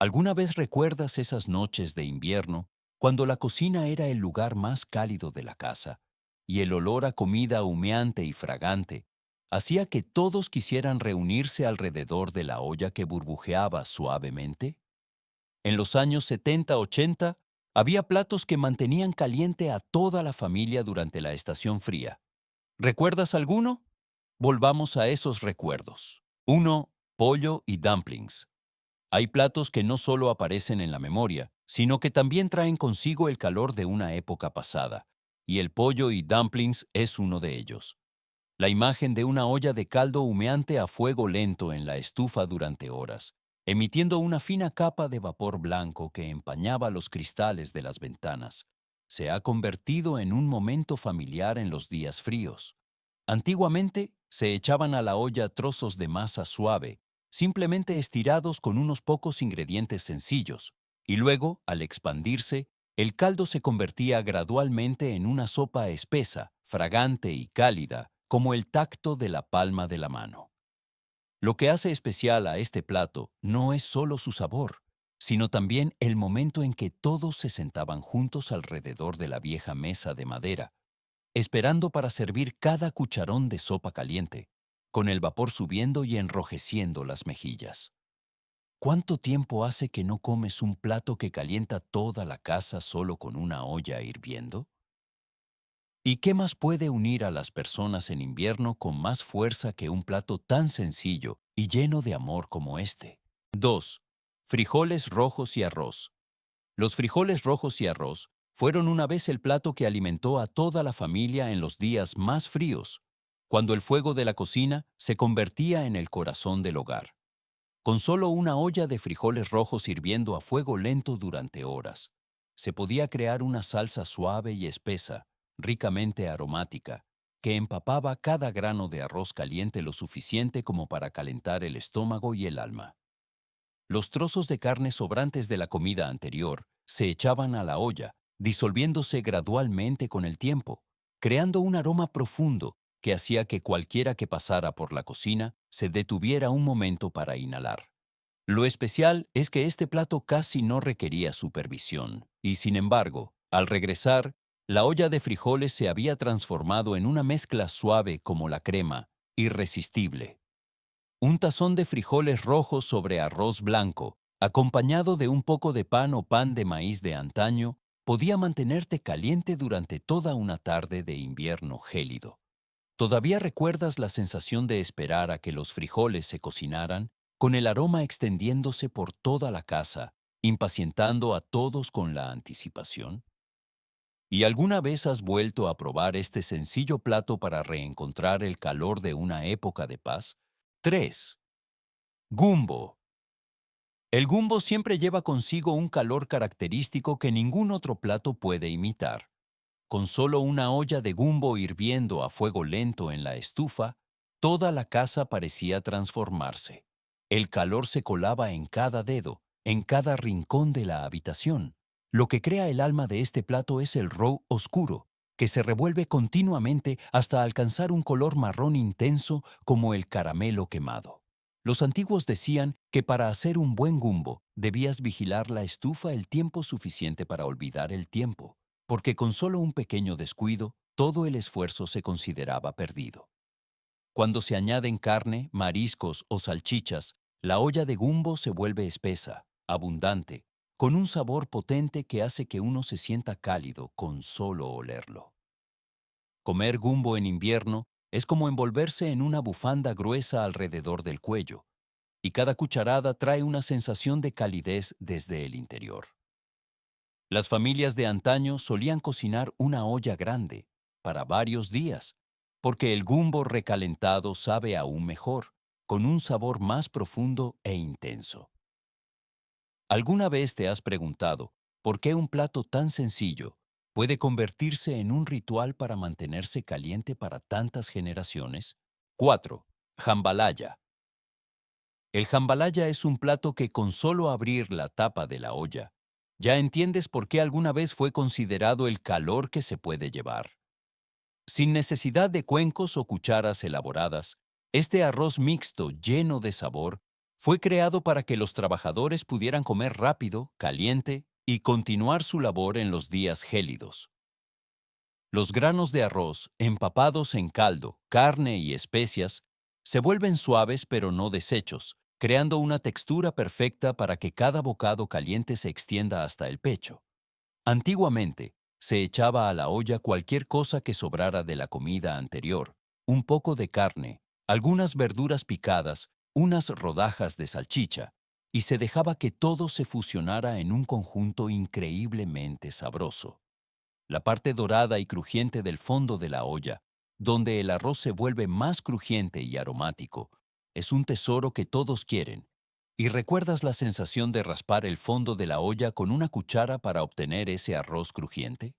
¿Alguna vez recuerdas esas noches de invierno cuando la cocina era el lugar más cálido de la casa y el olor a comida humeante y fragante hacía que todos quisieran reunirse alrededor de la olla que burbujeaba suavemente? En los años 70-80 había platos que mantenían caliente a toda la familia durante la estación fría. ¿Recuerdas alguno? Volvamos a esos recuerdos. Uno, pollo y dumplings. Hay platos que no solo aparecen en la memoria, sino que también traen consigo el calor de una época pasada, y el pollo y dumplings es uno de ellos. La imagen de una olla de caldo humeante a fuego lento en la estufa durante horas, emitiendo una fina capa de vapor blanco que empañaba los cristales de las ventanas, se ha convertido en un momento familiar en los días fríos. Antiguamente, se echaban a la olla trozos de masa suave, simplemente estirados con unos pocos ingredientes sencillos, y luego, al expandirse, el caldo se convertía gradualmente en una sopa espesa, fragante y cálida, como el tacto de la palma de la mano. Lo que hace especial a este plato no es solo su sabor, sino también el momento en que todos se sentaban juntos alrededor de la vieja mesa de madera, esperando para servir cada cucharón de sopa caliente, con el vapor subiendo y enrojeciendo las mejillas. ¿Cuánto tiempo hace que no comes un plato que calienta toda la casa solo con una olla hirviendo? ¿Y qué más puede unir a las personas en invierno con más fuerza que un plato tan sencillo y lleno de amor como este? 2. Frijoles rojos y arroz. Los frijoles rojos y arroz fueron una vez el plato que alimentó a toda la familia en los días más fríos, cuando el fuego de la cocina se convertía en el corazón del hogar. Con solo una olla de frijoles rojos hirviendo a fuego lento durante horas, se podía crear una salsa suave y espesa, ricamente aromática, que empapaba cada grano de arroz caliente lo suficiente como para calentar el estómago y el alma. Los trozos de carne sobrantes de la comida anterior se echaban a la olla, disolviéndose gradualmente con el tiempo, creando un aroma profundo que hacía que cualquiera que pasara por la cocina se detuviera un momento para inhalar. Lo especial es que este plato casi no requería supervisión, y sin embargo, al regresar, la olla de frijoles se había transformado en una mezcla suave como la crema, irresistible. Un tazón de frijoles rojos sobre arroz blanco, acompañado de un poco de pan o pan de maíz de antaño, podía mantenerte caliente durante toda una tarde de invierno gélido. ¿Todavía recuerdas la sensación de esperar a que los frijoles se cocinaran, con el aroma extendiéndose por toda la casa, impacientando a todos con la anticipación? ¿Y alguna vez has vuelto a probar este sencillo plato para reencontrar el calor de una época de paz? 3. Gumbo. El gumbo siempre lleva consigo un calor característico que ningún otro plato puede imitar. Con solo una olla de gumbo hirviendo a fuego lento en la estufa, toda la casa parecía transformarse. El calor se colaba en cada dedo, en cada rincón de la habitación. Lo que crea el alma de este plato es el roux oscuro, que se revuelve continuamente hasta alcanzar un color marrón intenso como el caramelo quemado. Los antiguos decían que para hacer un buen gumbo debías vigilar la estufa el tiempo suficiente para olvidar el tiempo, porque con solo un pequeño descuido, todo el esfuerzo se consideraba perdido. Cuando se añaden carne, mariscos o salchichas, la olla de gumbo se vuelve espesa, abundante, con un sabor potente que hace que uno se sienta cálido con solo olerlo. Comer gumbo en invierno es como envolverse en una bufanda gruesa alrededor del cuello, y cada cucharada trae una sensación de calidez desde el interior. Las familias de antaño solían cocinar una olla grande, para varios días, porque el gumbo recalentado sabe aún mejor, con un sabor más profundo e intenso. ¿Alguna vez te has preguntado por qué un plato tan sencillo puede convertirse en un ritual para mantenerse caliente para tantas generaciones? 4. Jambalaya. El jambalaya es un plato que con solo abrir la tapa de la olla, ya entiendes por qué alguna vez fue considerado el calor que se puede llevar. Sin necesidad de cuencos o cucharas elaboradas, este arroz mixto lleno de sabor Fue creado para que los trabajadores pudieran comer rápido, caliente y continuar su labor en los días gélidos. Los granos de arroz, empapados en caldo, carne y especias, se vuelven suaves pero no deshechos, creando una textura perfecta para que cada bocado caliente se extienda hasta el pecho. Antiguamente, se echaba a la olla cualquier cosa que sobrara de la comida anterior, un poco de carne, algunas verduras picadas, unas rodajas de salchicha, y se dejaba que todo se fusionara en un conjunto increíblemente sabroso. La parte dorada y crujiente del fondo de la olla, donde el arroz se vuelve más crujiente y aromático, es un tesoro que todos quieren. ¿Y recuerdas la sensación de raspar el fondo de la olla con una cuchara para obtener ese arroz crujiente?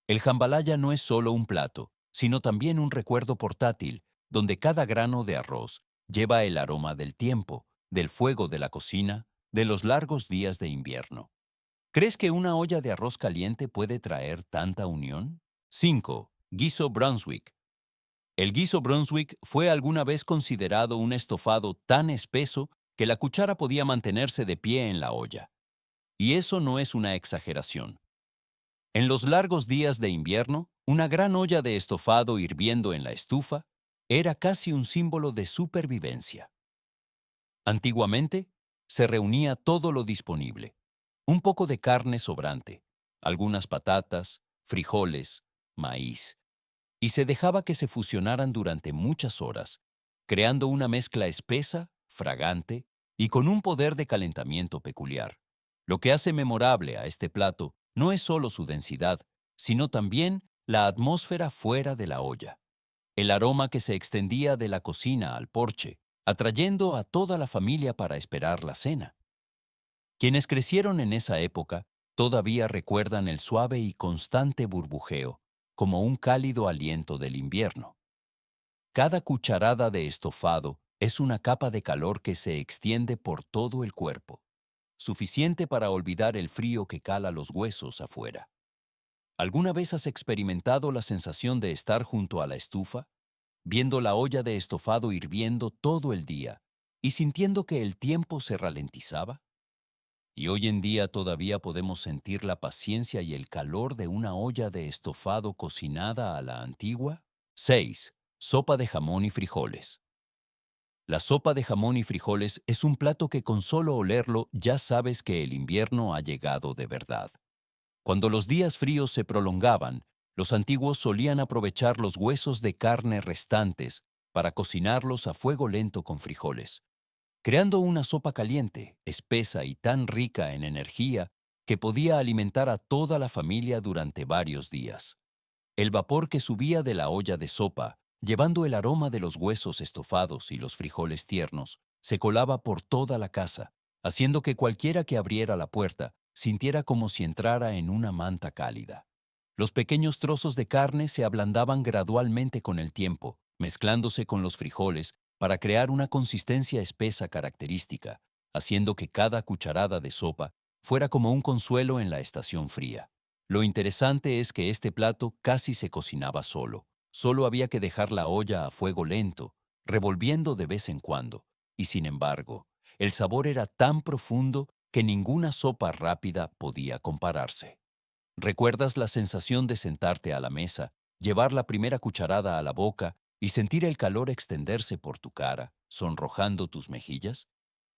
El jambalaya no es solo un plato, sino también un recuerdo portátil, donde cada grano de arroz lleva el aroma del tiempo, del fuego de la cocina, de los largos días de invierno. ¿Crees que una olla de arroz caliente puede traer tanta unión? 5. Guiso Brunswick. El guiso Brunswick fue alguna vez considerado un estofado tan espeso que la cuchara podía mantenerse de pie en la olla. Y eso no es una exageración. En los largos días de invierno, una gran olla de estofado hirviendo en la estufa era casi un símbolo de supervivencia. Antiguamente, se reunía todo lo disponible. Un poco de carne sobrante, algunas patatas, frijoles, maíz, y se dejaba que se fusionaran durante muchas horas, creando una mezcla espesa, fragante y con un poder de calentamiento peculiar. Lo que hace memorable a este plato no es solo su densidad, sino también la atmósfera fuera de la olla, el aroma que se extendía de la cocina al porche, atrayendo a toda la familia para esperar la cena. Quienes crecieron en esa época todavía recuerdan el suave y constante burbujeo, como un cálido aliento del invierno. Cada cucharada de estofado es una capa de calor que se extiende por todo el cuerpo, suficiente para olvidar el frío que cala los huesos afuera. ¿Alguna vez has experimentado la sensación de estar junto a la estufa, viendo la olla de estofado hirviendo todo el día y sintiendo que el tiempo se ralentizaba? Y hoy en día todavía podemos sentir la paciencia y el calor de una olla de estofado cocinada a la antigua. 6. Sopa de jamón y frijoles. La sopa de jamón y frijoles es un plato que con solo olerlo ya sabes que el invierno ha llegado de verdad. Cuando los días fríos se prolongaban, los antiguos solían aprovechar los huesos de carne restantes para cocinarlos a fuego lento con frijoles, creando una sopa caliente, espesa y tan rica en energía que podía alimentar a toda la familia durante varios días. El vapor que subía de la olla de sopa, llevando el aroma de los huesos estofados y los frijoles tiernos, se colaba por toda la casa, haciendo que cualquiera que abriera la puerta sintiera como si entrara en una manta cálida. Los pequeños trozos de carne se ablandaban gradualmente con el tiempo, mezclándose con los frijoles para crear una consistencia espesa característica, haciendo que cada cucharada de sopa fuera como un consuelo en la estación fría. Lo interesante es que este plato casi se cocinaba solo. Solo había que dejar la olla a fuego lento, revolviendo de vez en cuando. Y sin embargo, el sabor era tan profundo que ninguna sopa rápida podía compararse. ¿Recuerdas la sensación de sentarte a la mesa, llevar la primera cucharada a la boca y sentir el calor extenderse por tu cara, sonrojando tus mejillas?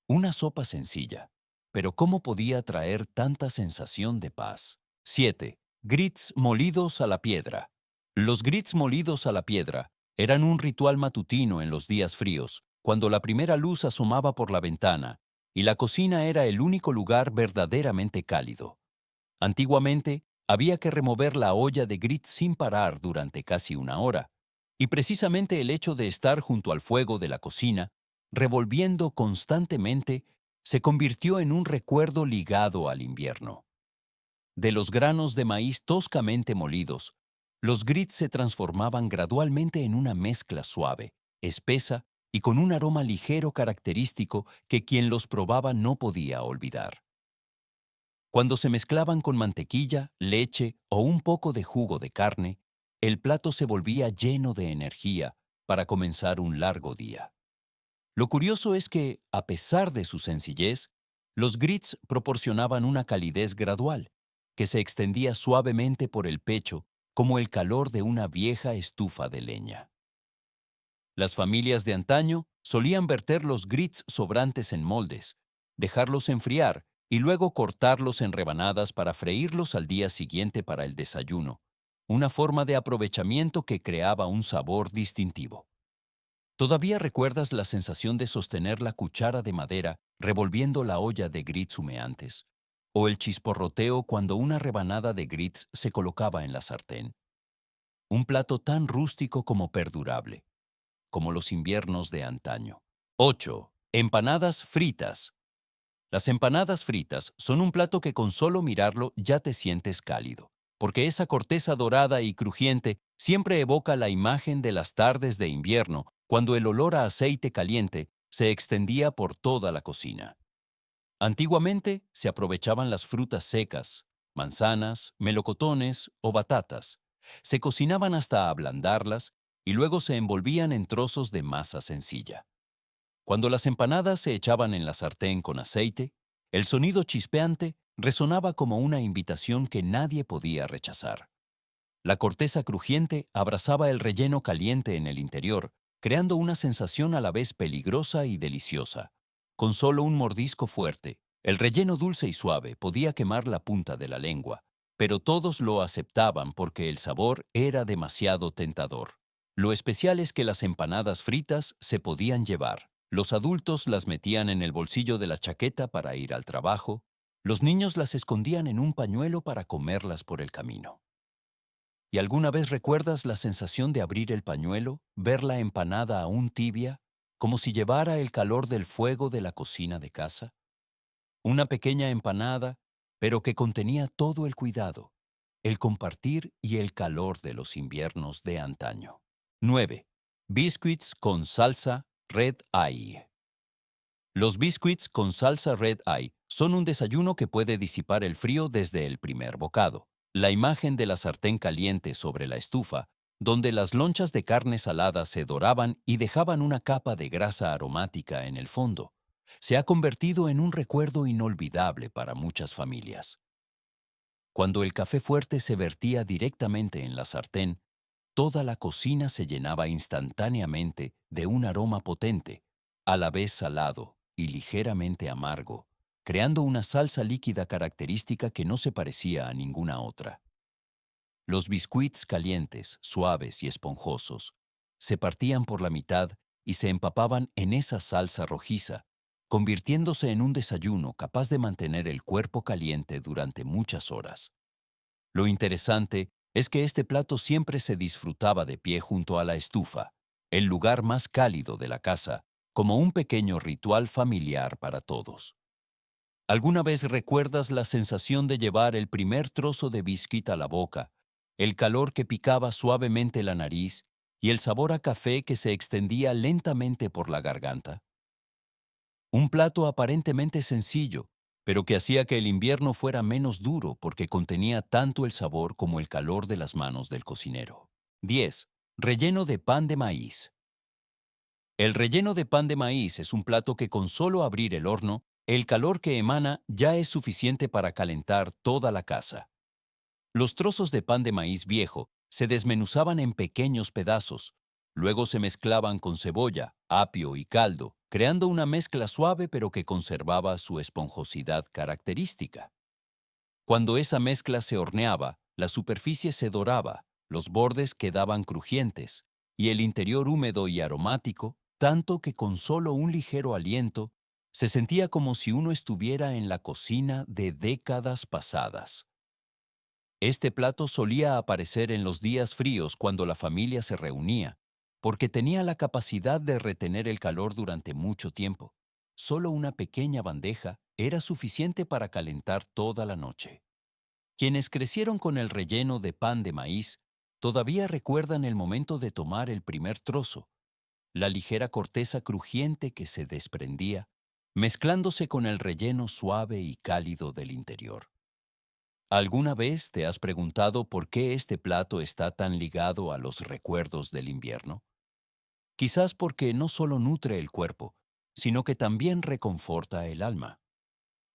Una sopa sencilla, pero ¿cómo podía traer tanta sensación de paz? 7. Grits molidos a la piedra. Los grits molidos a la piedra eran un ritual matutino en los días fríos, cuando la primera luz asomaba por la ventana y la cocina era el único lugar verdaderamente cálido. Antiguamente, había que remover la olla de grits sin parar durante casi una hora, y precisamente el hecho de estar junto al fuego de la cocina, revolviendo constantemente, se convirtió en un recuerdo ligado al invierno. De los granos de maíz toscamente molidos, los grits se transformaban gradualmente en una mezcla suave, espesa y con un aroma ligero característico que quien los probaba no podía olvidar. Cuando se mezclaban con mantequilla, leche o un poco de jugo de carne, el plato se volvía lleno de energía para comenzar un largo día. Lo curioso es que, a pesar de su sencillez, los grits proporcionaban una calidez gradual, que se extendía suavemente por el pecho como el calor de una vieja estufa de leña. Las familias de antaño solían verter los grits sobrantes en moldes, dejarlos enfriar y luego cortarlos en rebanadas para freírlos al día siguiente para el desayuno, una forma de aprovechamiento que creaba un sabor distintivo. ¿Todavía recuerdas la sensación de sostener la cuchara de madera revolviendo la olla de grits humeantes? ¿O el chisporroteo cuando una rebanada de grits se colocaba en la sartén? Un plato tan rústico como perdurable, como los inviernos de antaño. 8. Empanadas fritas. Las empanadas fritas son un plato que con solo mirarlo ya te sientes cálido, porque esa corteza dorada y crujiente siempre evoca la imagen de las tardes de invierno, cuando el olor a aceite caliente se extendía por toda la cocina. Antiguamente se aprovechaban las frutas secas, manzanas, melocotones o batatas. Se cocinaban hasta ablandarlas y luego se envolvían en trozos de masa sencilla. Cuando las empanadas se echaban en la sartén con aceite, el sonido chispeante resonaba como una invitación que nadie podía rechazar. La corteza crujiente abrazaba el relleno caliente en el interior, creando una sensación a la vez peligrosa y deliciosa. Con solo un mordisco fuerte, el relleno dulce y suave podía quemar la punta de la lengua, pero todos lo aceptaban porque el sabor era demasiado tentador. Lo especial es que las empanadas fritas se podían llevar. Los adultos las metían en el bolsillo de la chaqueta para ir al trabajo, los niños las escondían en un pañuelo para comerlas por el camino. ¿Y alguna vez recuerdas la sensación de abrir el pañuelo, ver la empanada aún tibia, como si llevara el calor del fuego de la cocina de casa? Una pequeña empanada, pero que contenía todo el cuidado, el compartir y el calor de los inviernos de antaño. 9. Biscuits con salsa Red Eye. Los biscuits con salsa Red Eye son un desayuno que puede disipar el frío desde el primer bocado. La imagen de la sartén caliente sobre la estufa, donde las lonchas de carne salada se doraban y dejaban una capa de grasa aromática en el fondo, se ha convertido en un recuerdo inolvidable para muchas familias. Cuando el café fuerte se vertía directamente en la sartén, toda la cocina se llenaba instantáneamente de un aroma potente, a la vez salado y ligeramente amargo, creando una salsa líquida característica que no se parecía a ninguna otra. Los biscuits calientes, suaves y esponjosos, se partían por la mitad y se empapaban en esa salsa rojiza, convirtiéndose en un desayuno capaz de mantener el cuerpo caliente durante muchas horas. Lo interesante es que este plato siempre se disfrutaba de pie junto a la estufa, el lugar más cálido de la casa, como un pequeño ritual familiar para todos. ¿Alguna vez recuerdas la sensación de llevar el primer trozo de biscuit a la boca, el calor que picaba suavemente la nariz y el sabor a café que se extendía lentamente por la garganta? Un plato aparentemente sencillo, pero que hacía que el invierno fuera menos duro porque contenía tanto el sabor como el calor de las manos del cocinero. 10. Relleno de pan de maíz. El relleno de pan de maíz es un plato que con solo abrir el horno, el calor que emana ya es suficiente para calentar toda la casa. Los trozos de pan de maíz viejo se desmenuzaban en pequeños pedazos, luego se mezclaban con cebolla, apio y caldo, creando una mezcla suave pero que conservaba su esponjosidad característica. Cuando esa mezcla se horneaba, la superficie se doraba, los bordes quedaban crujientes y el interior húmedo y aromático, tanto que con solo un ligero aliento se sentía como si uno estuviera en la cocina de décadas pasadas. Este plato solía aparecer en los días fríos cuando la familia se reunía, porque tenía la capacidad de retener el calor durante mucho tiempo. Solo una pequeña bandeja era suficiente para calentar toda la noche. Quienes crecieron con el relleno de pan de maíz todavía recuerdan el momento de tomar el primer trozo, la ligera corteza crujiente que se desprendía, mezclándose con el relleno suave y cálido del interior. ¿Alguna vez te has preguntado por qué este plato está tan ligado a los recuerdos del invierno? Quizás porque no solo nutre el cuerpo, sino que también reconforta el alma.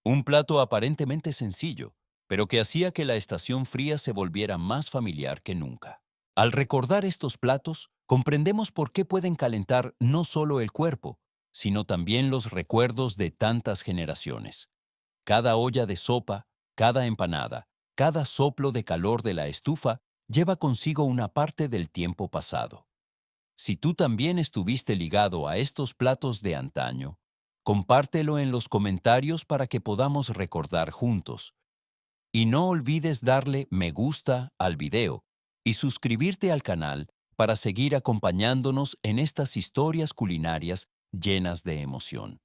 Un plato aparentemente sencillo, pero que hacía que la estación fría se volviera más familiar que nunca. Al recordar estos platos, comprendemos por qué pueden calentar no solo el cuerpo, sino también los recuerdos de tantas generaciones. Cada olla de sopa, cada empanada, cada soplo de calor de la estufa lleva consigo una parte del tiempo pasado. Si tú también estuviste ligado a estos platos de antaño, compártelo en los comentarios para que podamos recordar juntos. Y no olvides darle me gusta al video y suscribirte al canal para seguir acompañándonos en estas historias culinarias llenas de emoción.